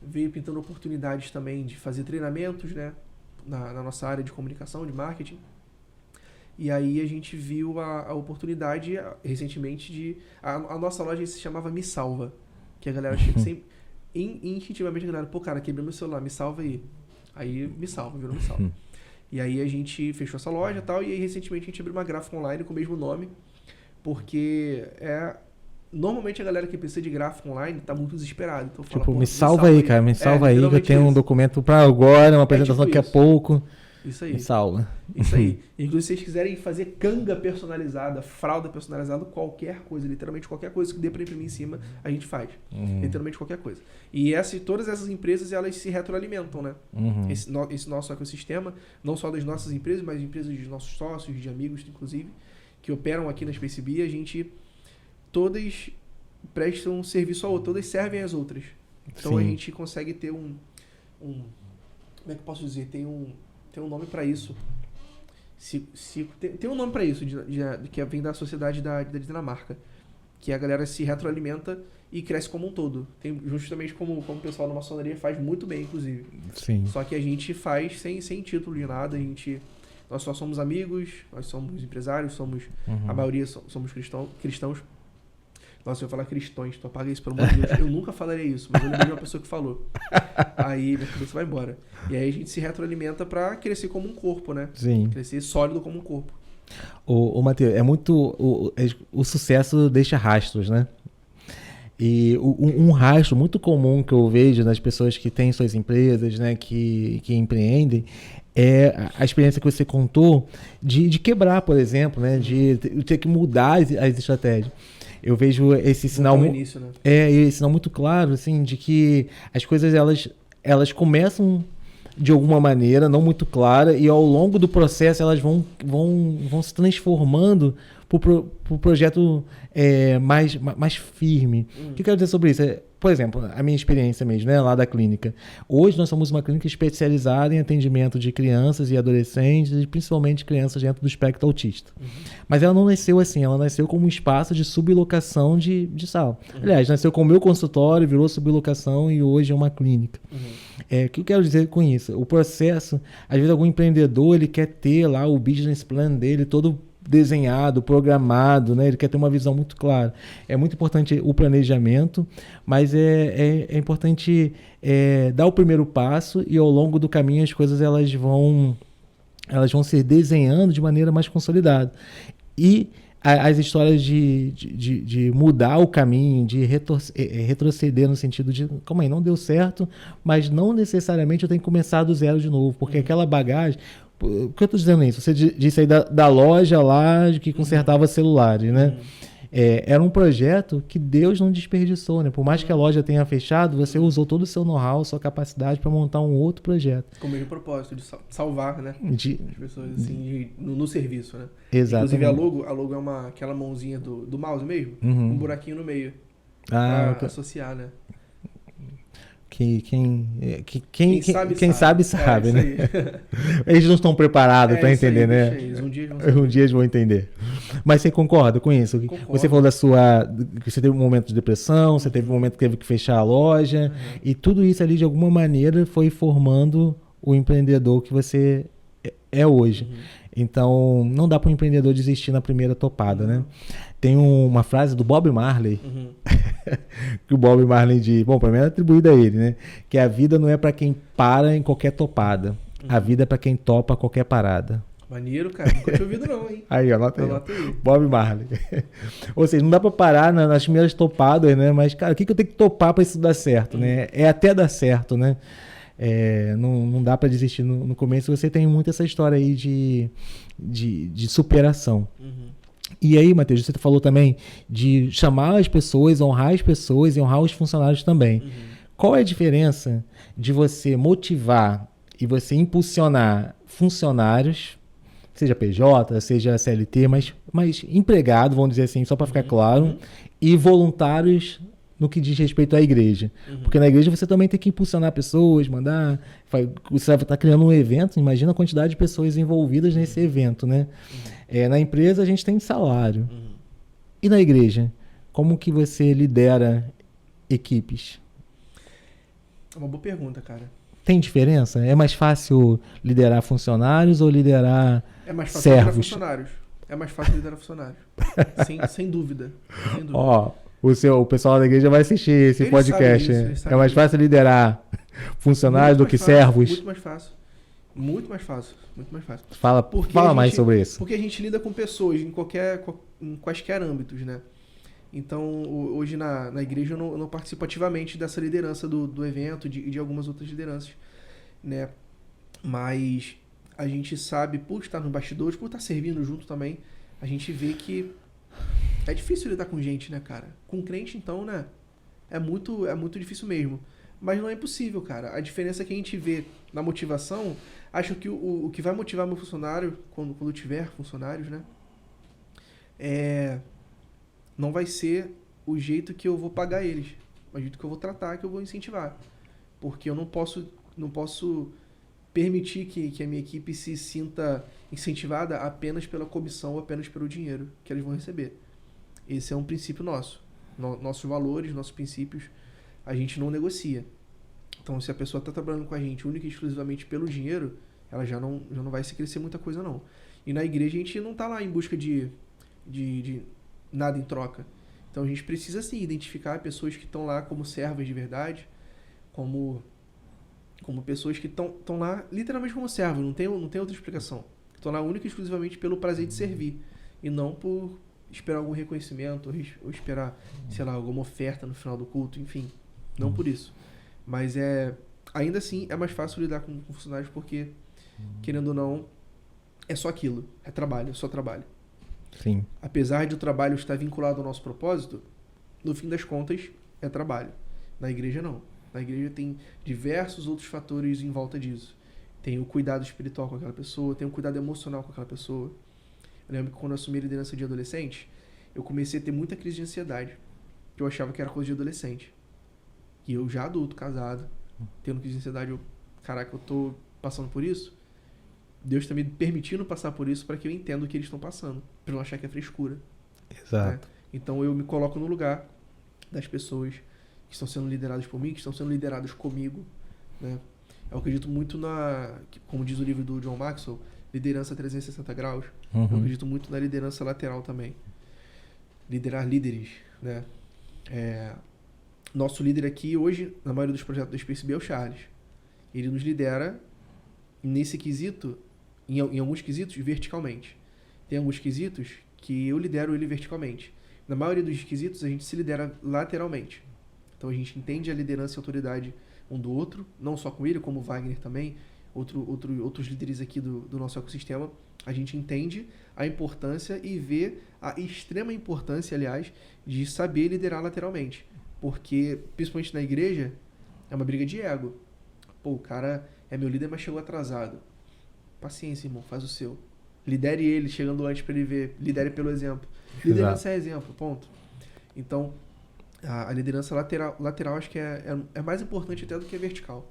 veio pintando oportunidades também de fazer treinamentos, né, na nossa área de comunicação, de marketing. E aí a gente viu a oportunidade recentemente a nossa loja se chamava Me Salva, que a galera chega sempre, instintivamente a galera, pô, cara, quebrei meu celular, me salva aí. Aí Me Salva, virou Me Salva. E aí a gente fechou essa loja e tal, e aí recentemente a gente abriu uma gráfica online com o mesmo nome, porque normalmente a galera que precisa de gráfica online tá muito desesperada. Então fala, tipo, me salva aí, cara, me salva aí, que eu tenho um documento pra agora, uma apresentação daqui a pouco. Isso aí. Me salva. Isso aí. Inclusive, se vocês quiserem fazer canga personalizada, fralda personalizada, qualquer coisa, literalmente qualquer coisa que dê pra imprimir em cima, a gente faz. Literalmente qualquer coisa. E todas essas empresas, elas se retroalimentam, né? Esse nosso ecossistema, não só das nossas empresas, mas empresas dos nossos sócios, de amigos, inclusive, que operam aqui na SpaceBee, a gente... Todas prestam serviço a outra, todas servem às outras. Então, a gente consegue ter como é que eu posso dizer? Tem um nome para isso. Tem um nome para isso, que vem da sociedade da Dinamarca. Que a galera se retroalimenta e cresce como um todo. Tem, justamente como o pessoal da maçonaria faz muito bem, inclusive. Sim. Só que a gente faz sem título de nada. Nós só somos amigos, nós somos empresários, a maioria somos cristãos. Nossa, eu ia falar cristões, tu apaga isso, pelo amor de Deus. Eu nunca falaria isso, mas eu lembrei de uma pessoa que falou. Aí minha cabeça vai embora. E aí a gente se retroalimenta pra crescer como um corpo, né? Sim. Crescer sólido como um corpo. O Matheus, o sucesso deixa rastros, né? E um rastro muito comum que eu vejo nas pessoas que têm suas empresas, né, que empreendem, é a experiência que você contou de quebrar, por exemplo, né, de ter que mudar as estratégias. Eu vejo esse sinal, início, né? Esse sinal muito claro, assim, de que as coisas elas começam de alguma maneira, não muito clara, e ao longo do processo elas vão se transformando para o projeto mais firme. O que eu quero dizer sobre isso? Por exemplo, a minha experiência mesmo, né, lá da clínica. Hoje nós somos uma clínica especializada em atendimento de crianças e adolescentes, e principalmente crianças dentro do espectro autista. Mas ela não nasceu assim, ela nasceu como um espaço de sublocação de sala. Aliás, nasceu com o meu consultório, virou sublocação e hoje é uma clínica. O que eu quero dizer com isso? O processo, às vezes algum empreendedor ele quer ter lá o business plan dele todo desenhado, programado, né? Ele quer ter uma visão muito clara. É muito importante o planejamento, mas é importante dar o primeiro passo e ao longo do caminho as coisas elas vão se desenhando de maneira mais consolidada. E as histórias de mudar o caminho, de retroceder no sentido de, calma aí, não deu certo, mas não necessariamente eu tenho que começar do zero de novo, porque aquela bagagem... Por que eu estou dizendo isso? Você disse aí da loja lá que consertava celulares, né? Era um projeto que Deus não desperdiçou, né? Por mais que a loja tenha fechado, você usou todo o seu know-how, sua capacidade para montar um outro projeto. Com o mesmo propósito, de salvar, né? As pessoas assim, no serviço, né? Exatamente. Inclusive a logo é aquela mãozinha do mouse mesmo, um buraquinho no meio. Pra associar, né? Quem sabe, né? Eles não estão preparados para entender, né? Um dia eles vão entender. Mas você concorda com isso? Concordo. Você falou que você teve um momento de depressão, você teve um momento que teve que fechar a loja, e tudo isso ali de alguma maneira foi formando o empreendedor que você é hoje. Então, não dá para um empreendedor desistir na primeira topada, né? Tem uma frase do Bob Marley, que o Bob Marley diz, bom, para mim é atribuída a ele, né? Que a vida não é para quem para em qualquer topada, a vida é para quem topa qualquer parada. Maneiro, cara. Nunca tinha ouvido não, hein? Aí, anota aí. Bob Marley. Ou seja, não dá para parar nas primeiras topadas, né? Mas, cara, o que eu tenho que topar para isso dar certo, né? É até dar certo, né? Não dá para desistir no começo. Você tem muito essa história aí de superação. E aí, Matheus, você falou também de chamar as pessoas, honrar as pessoas e honrar os funcionários também. Qual é a diferença de você motivar e você impulsionar funcionários, seja PJ, seja CLT, mas empregado, vamos dizer assim, só para ficar claro, e voluntários no que diz respeito à igreja? Porque na igreja você também tem que impulsionar pessoas, mandar... Você vai estar criando um evento, imagina a quantidade de pessoas envolvidas nesse evento, né? Na empresa a gente tem salário. E na igreja? Como que você lidera equipes? É uma boa pergunta, cara. Tem diferença? É mais fácil liderar funcionários ou liderar É mais fácil servos? liderar funcionários. É mais fácil liderar funcionários. sem dúvida. Sem dúvida. Ó, o pessoal da igreja vai assistir esse Eles podcast. sabem disso, eles É mais sabem fácil liderar funcionários do que fácil, servos? Muito mais fácil. Muito mais fácil. Muito mais fácil. Fala mais sobre isso. Porque a gente lida com pessoas em quaisquer âmbitos, né? Então, hoje na igreja eu não participo ativamente dessa liderança do evento e de algumas outras lideranças, né? Mas a gente sabe, por estar nos bastidores, por estar servindo junto também, a gente vê que é difícil lidar com gente, né, cara? Com crente, então, né? É muito difícil mesmo. Mas não é impossível, cara. A diferença que a gente vê na motivação, acho que o que vai motivar meu funcionário, quando tiver funcionários, né? Não vai ser o jeito que eu vou pagar eles, mas o jeito que eu vou tratar, que eu vou incentivar. Porque eu não posso permitir que a minha equipe se sinta incentivada apenas pela comissão ou apenas pelo dinheiro que eles vão receber. Esse é um princípio nosso. Nossos valores, nossos princípios, a gente não negocia. Então, se a pessoa está trabalhando com a gente única e exclusivamente pelo dinheiro, ela já não vai se crescer muita coisa, não. E na igreja a gente não está lá em busca de nada em troca. Então a gente precisa sim identificar pessoas que estão lá como servas de verdade, como pessoas que estão lá literalmente como servos, não tem outra explicação. Estão lá única e exclusivamente pelo prazer de servir e não por esperar algum reconhecimento ou esperar, sei lá, alguma oferta no final do culto, enfim, não por isso. Mas ainda assim é mais fácil lidar com funcionários porque, querendo ou não, é só aquilo, é trabalho, é só trabalho. Sim. Apesar de o trabalho estar vinculado ao nosso propósito, no fim das contas, é trabalho. Na igreja, não. Na igreja tem diversos outros fatores em volta disso. Tem o cuidado espiritual com aquela pessoa, tem o cuidado emocional com aquela pessoa. Eu lembro que quando eu assumi a liderança de adolescente, eu comecei a ter muita crise de ansiedade, que eu achava que era coisa de adolescente. E eu já adulto, casado, tendo crise de ansiedade, caraca, eu tô passando por isso? Deus está me permitindo passar por isso para que eu entenda o que eles estão passando, para não achar que é frescura. Exato. Né? Então eu me coloco no lugar das pessoas que estão sendo lideradas por mim, que estão sendo lideradas comigo. Né? Eu acredito muito como diz o livro do John Maxwell, liderança 360 graus. Eu acredito muito na liderança lateral também. Liderar líderes. Né? Nosso líder aqui hoje, na maioria dos projetos do SpaceB, é o Charles. Ele nos lidera nesse quesito, em alguns quesitos, verticalmente. Tem alguns quesitos que eu lidero ele verticalmente. Na maioria dos quesitos, a gente se lidera lateralmente. Então, a gente entende a liderança e a autoridade um do outro, não só com ele, como o Wagner também, outros líderes aqui do nosso ecossistema. A gente entende a importância e vê a extrema importância, aliás, de saber liderar lateralmente. Porque, principalmente na igreja, é uma briga de ego. Pô, o cara é meu líder, mas chegou atrasado. Paciência, irmão, faz o seu. Lidere ele, chegando antes para ele ver. Lidere pelo exemplo. Liderança é exemplo, ponto. Então, a liderança lateral acho que é mais importante até do que a vertical.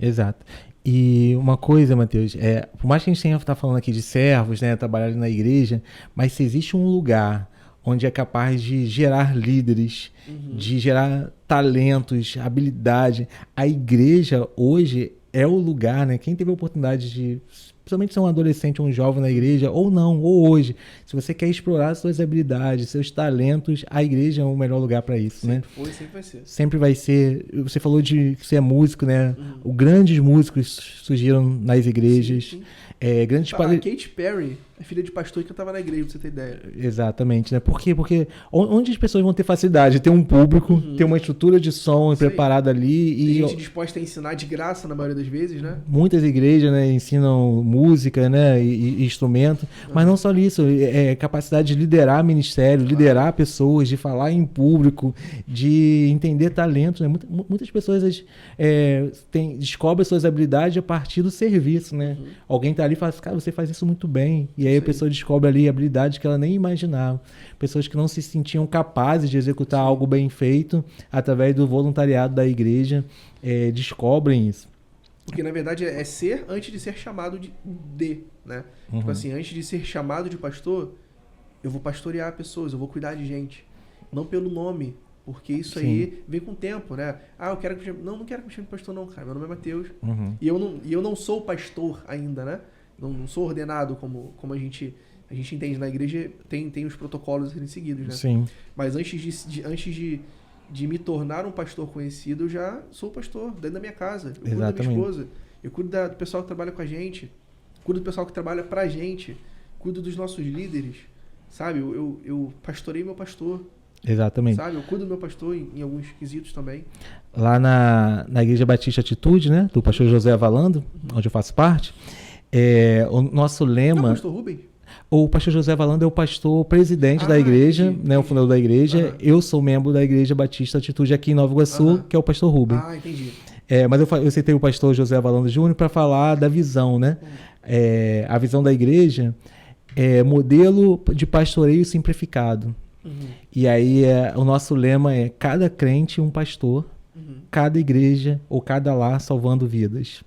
Exato. E uma coisa, Matheus, por mais que a gente tenha falando aqui de servos, né, trabalhar na igreja, mas se existe um lugar onde é capaz de gerar líderes, de gerar talentos, habilidade, a igreja hoje é o lugar, né? Quem teve a oportunidade de, principalmente ser um adolescente, um jovem na igreja, ou não, ou hoje, se você quer explorar suas habilidades, seus talentos, a igreja é o melhor lugar para isso, né? Sempre foi, sempre vai ser. Sempre vai ser. Você falou de que você é músico, né? Grandes músicos surgiram nas igrejas. Sim. A Katy Perry É filha de pastor que eu tava na igreja, pra você ter ideia. Exatamente, né? Por quê? Porque onde as pessoas vão ter facilidade? Ter um público, ter uma estrutura de som preparada ali. Tem E gente disposta a ensinar de graça na maioria das vezes, né? muitas igrejas, né, ensinam música, né, e instrumento, mas não só isso, capacidade de liderar ministério, liderar pessoas, de falar em público, de entender talentos, né? Muitas pessoas descobrem suas habilidades a partir do serviço, né? Alguém tá ali e fala assim, cara, você faz isso muito bem, e aí a pessoa descobre ali habilidades que ela nem imaginava. Pessoas que não se sentiam capazes de executar algo bem feito, através do voluntariado da igreja, descobrem isso. Porque, na verdade, é ser antes de ser chamado né? Tipo assim, antes de ser chamado de pastor, eu vou pastorear pessoas, eu vou cuidar de gente. Não pelo nome, porque isso aí vem com o tempo, né? Ah, eu quero que me chame... Não quero que me chame de pastor não, cara. Meu nome é Mateus. E eu não sou pastor ainda, né? Não sou ordenado como a gente entende na igreja, tem os protocolos a serem seguidos, né? Sim. Mas antes de me tornar um pastor conhecido, eu já sou pastor dentro da minha casa. Eu cuido da minha esposa, eu cuido do pessoal que trabalha com a gente, cuido do pessoal que trabalha pra gente, cuido dos nossos líderes, sabe? Eu pastorei meu pastor. Exatamente. Sabe? Eu cuido do meu pastor em alguns quesitos também. Lá na Igreja Batista Atitude, né? Do pastor José Avalando, onde eu faço parte, o nosso lema... Não, pastor Rubem? O pastor José Avalando é o pastor presidente da igreja, né, o fundador da igreja. Eu sou membro da Igreja Batista Atitude aqui em Nova Iguaçu, que é o pastor Rubem. Ah, entendi. Mas eu citei o pastor José Avalando Júnior para falar da visão, né? A visão da igreja é modelo de pastoreio simplificado. E aí o nosso lema é cada crente um pastor, cada igreja ou cada lar salvando vidas.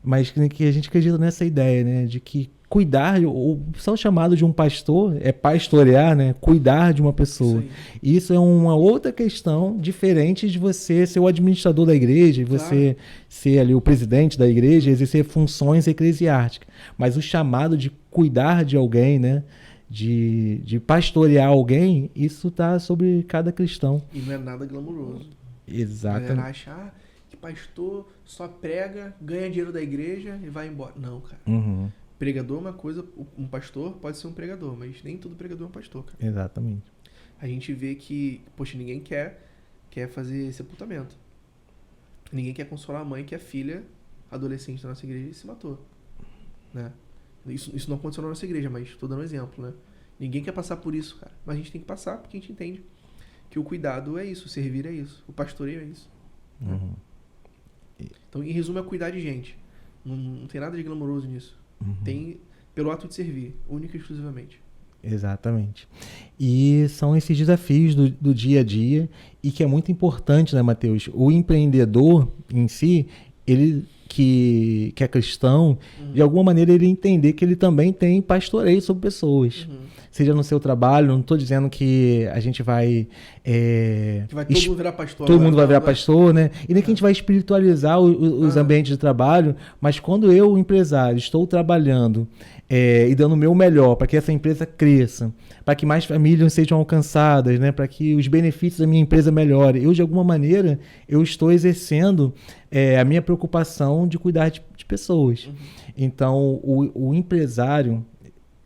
Mas que a gente acredita nessa ideia, né, de que cuidar, o só chamado de um pastor é pastorear, né? Cuidar de uma pessoa. Isso é uma outra questão diferente de você ser o administrador da igreja, você ser ali o presidente da igreja, exercer funções eclesiásticas. Mas o chamado de cuidar de alguém, né? De pastorear alguém, isso está sobre cada cristão. E não é nada glamuroso. Exatamente. A galera acha que pastor só prega, ganha dinheiro da igreja e vai embora. Não, cara. Pregador é uma coisa, um pastor pode ser um pregador, mas nem todo pregador é um pastor, cara. Exatamente. A gente vê que, poxa, ninguém quer fazer sepultamento. Ninguém quer consolar a mãe que a filha adolescente da nossa igreja se matou, né? Isso não aconteceu na nossa igreja, mas estou dando um exemplo, né? Ninguém quer passar por isso, cara. Mas a gente tem que passar porque a gente entende que o cuidado é isso, o servir é isso, o pastoreio é isso. Né? Então, em resumo, é cuidar de gente. Não tem nada de glamouroso nisso. Tem pelo ato de servir, única e exclusivamente. Exatamente. E são esses desafios do dia a dia e que é muito importante, né, Mateus? O empreendedor em si, ele que é cristão, de alguma maneira ele entender que ele também tem pastoreio sobre pessoas. Seja no seu trabalho, não estou dizendo que a gente vai... que vai todo mundo virar pastor. Todo mundo vai virar pastor, né? E nem que a gente vai espiritualizar os ambientes de trabalho, mas quando eu, empresário, estou trabalhando e dando o meu melhor para que essa empresa cresça, para que mais famílias sejam alcançadas, né? Para que os benefícios da minha empresa melhorem, eu, de alguma maneira, eu estou exercendo a minha preocupação de cuidar de pessoas. Então, o empresário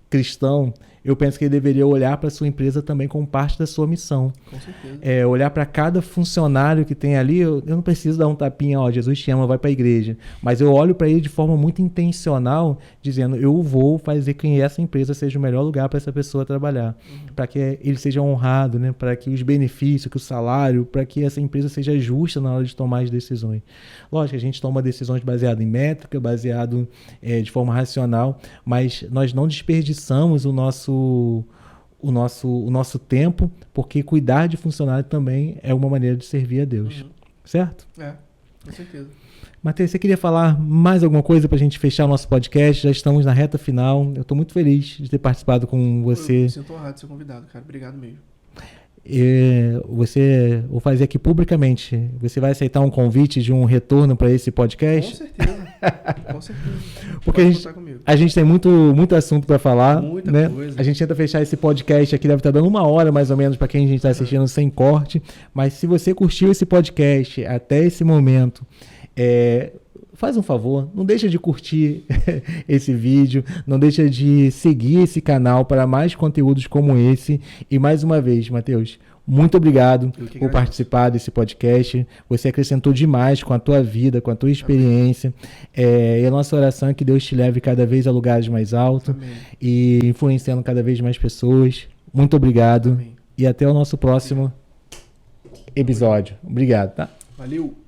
cristão, eu penso que ele deveria olhar para a sua empresa também como parte da sua missão. Com certeza. Olhar para cada funcionário que tem ali, eu não preciso dar um tapinha, Jesus te ama, vai para a igreja. Mas eu olho para ele de forma muito intencional, dizendo, eu vou fazer que essa empresa seja o melhor lugar para essa pessoa trabalhar. Para que ele seja honrado, né? Para que os benefícios, que o salário, para que essa empresa seja justa na hora de tomar as decisões. Lógico, a gente toma decisões baseadas em métrica, baseado de forma racional, mas nós não desperdiçamos o nosso tempo, porque cuidar de funcionário também é uma maneira de servir a Deus. Certo? Com certeza. Matheus, você queria falar mais alguma coisa para a gente fechar o nosso podcast? Já estamos na reta final. Eu estou muito feliz de ter participado com você. Eu me sinto honrado de ser convidado, cara. Obrigado mesmo. Vou fazer aqui publicamente. Você vai aceitar um convite de um retorno para esse podcast? Com certeza. Com certeza. Porque a gente tem muito assunto para falar. Muita né? coisa. A gente tenta fechar esse podcast aqui, deve estar dando 1 hora mais ou menos para quem a gente está assistindo sem corte. Mas se você curtiu esse podcast até esse momento, faz um favor, não deixa de curtir esse vídeo, não deixa de seguir esse canal para mais conteúdos como esse. E mais uma vez, Matheus, muito obrigado por participar desse podcast. Você acrescentou demais com a tua vida, com a tua experiência. E a nossa oração é que Deus te leve cada vez a lugares mais altos e influenciando cada vez mais pessoas. Muito obrigado. E até o nosso próximo episódio. Obrigado, tá? Valeu!